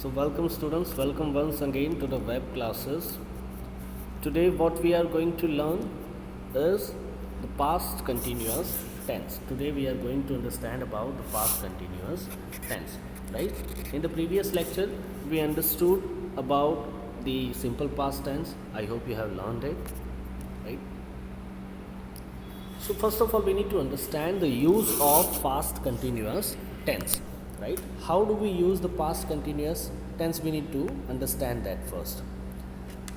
So welcome students, welcome once again to the web classes. Today what we are going to learn is the past continuous tense. Today we are going to understand about the past continuous tense, right? In the previous lecture we understood about the simple past tense. I hope you have learned it, right? So first of all we need to understand the use of past continuous tense, right? How do we use the past continuous tense? We need to understand that first.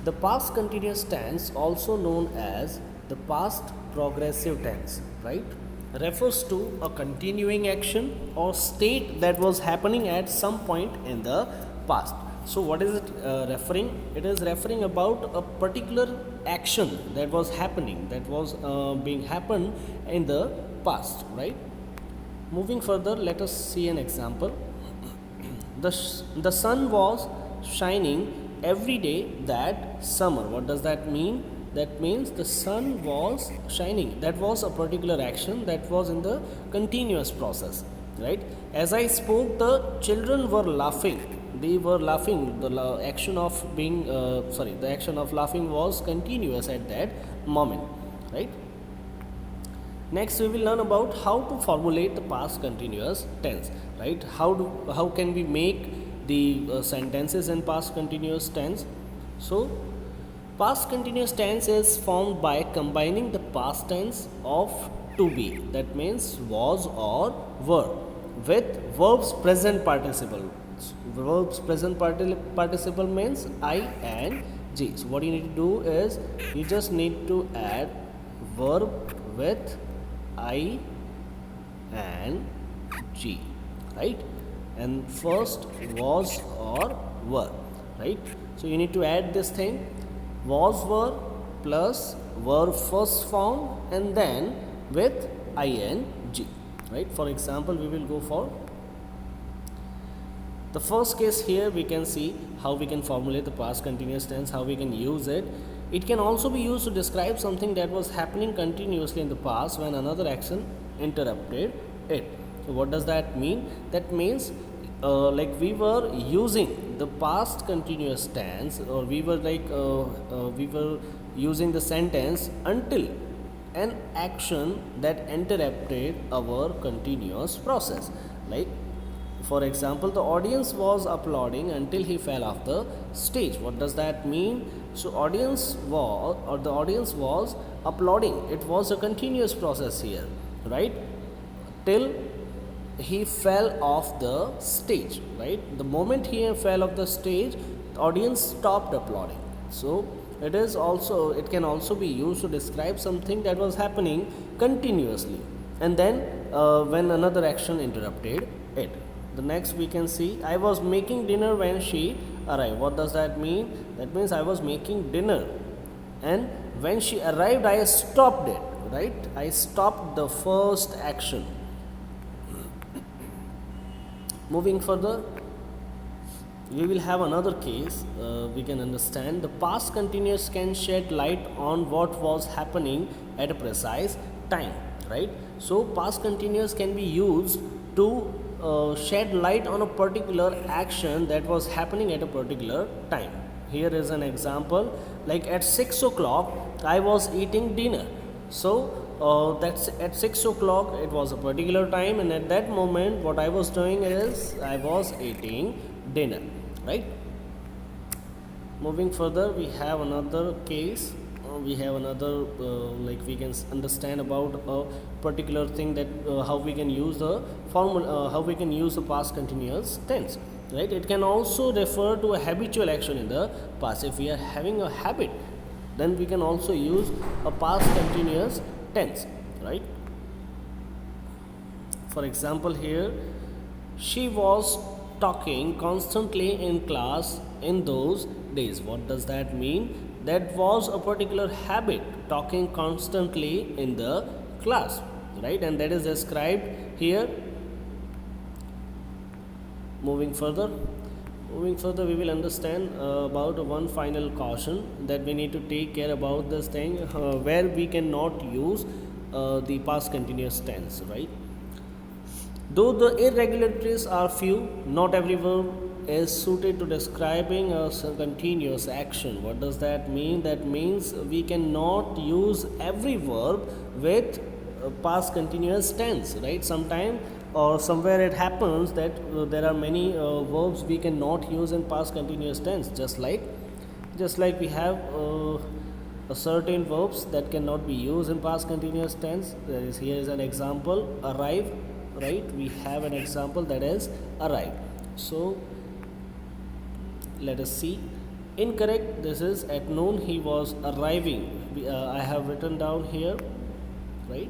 The past continuous tense, also known as the past progressive tense, right, refers to a continuing action or state that was happening at some point in the past. So what is it referring? It is referring about a particular action that was happening, that was being happened in the past, right? Moving further, let us see an example. The sun was shining every day that summer. What does that mean? That means the sun was shining. That was a particular action that was in the continuous process, right? As I spoke, the children were laughing. They were laughing. The action of the action of laughing was continuous at that moment, right? Next, we will learn about how to formulate the past continuous tense, right? How can we make the sentences in past continuous tense? So, past continuous tense is formed by combining the past tense of to be, that means was or were, with verbs present participle. Verbs present participle means I and G. So, what you need to do is you just need to add verb with I and G, right? And first was or were, right? So you need to add this thing was were plus were first form and then with ing, right? For example, we will go for the first case. Here we can see how we can formulate the past continuous tense, how we can use it. It can also be used to describe something that was happening continuously in the past when another action interrupted it. So what does that mean? That means like we were using the past continuous tense, or we were using the sentence until an action that interrupted our continuous process. Like for example, the audience was applauding until he fell off the stage. What does that mean? So the audience was applauding. It was a continuous process here, right? Till he fell off the stage, right? The moment he fell off the stage, the audience stopped applauding. So it can also be used to describe something that was happening continuously, and then when another action interrupted it. The next we can see, I was making dinner when she arrived. What does that mean? That means I was making dinner, and when she arrived I stopped it, right? I stopped the first action. Moving further, we will have another case. We can understand the past continuous can shed light on what was happening at a precise time, right? So past continuous can be used to shed light on a particular action that was happening at a particular time. Here is an example, like at 6 o'clock I was eating dinner. So that's at 6 o'clock, it was a particular time, and at that moment what I was doing is I was eating dinner, right? Moving further, we have another case. We have another we can understand about a particular thing, that how we can use the how we can use the past continuous tense, right? It can also refer to a habitual action in the past. If we are having a habit, then we can also use a past continuous tense, right? For example, here she was talking constantly in class in those days. What does that mean? That was a particular habit, talking constantly in the class, right? And that is described here. Moving further, we will understand about one final caution that we need to take care about this thing, where we cannot use the past continuous tense, right? Though the irregularities are few, not every verb is suited to describing a continuous action. What does that mean? That means we cannot use every verb with past continuous tense, right? Sometime or somewhere it happens that there are many verbs we cannot use in past continuous tense, just like we have a certain verbs that cannot be used in past continuous tense. Here is an example, arrive, right? We have an example, that is arrive. So let us see. Incorrect. This is at noon he was arriving. I have written down here, right?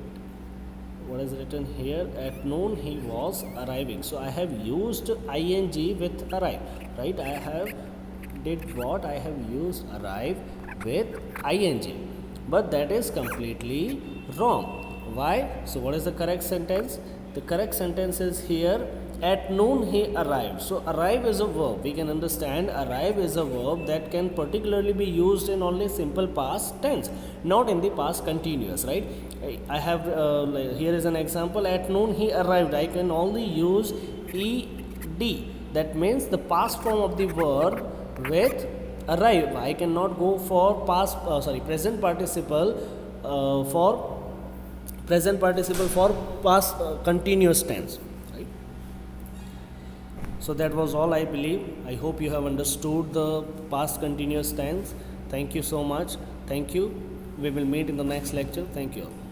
What is written here? At noon he was arriving. So I have used ing with arrive, right? I have did what? I have used arrive with ing, but that is completely wrong. Why? So what is the correct sentence? The correct sentence is here, at noon he arrived. So arrive is a verb. We can understand arrive is a verb that can particularly be used in only simple past tense, not in the past continuous, right? I have here is an example, at noon he arrived. I can only use ed. That means the past form of the verb with arrive. I cannot go for present participle for past continuous tense, right? So that was all, I believe. I hope you have understood the past continuous tense. Thank you so much. Thank you. We will meet in the next lecture. Thank you all.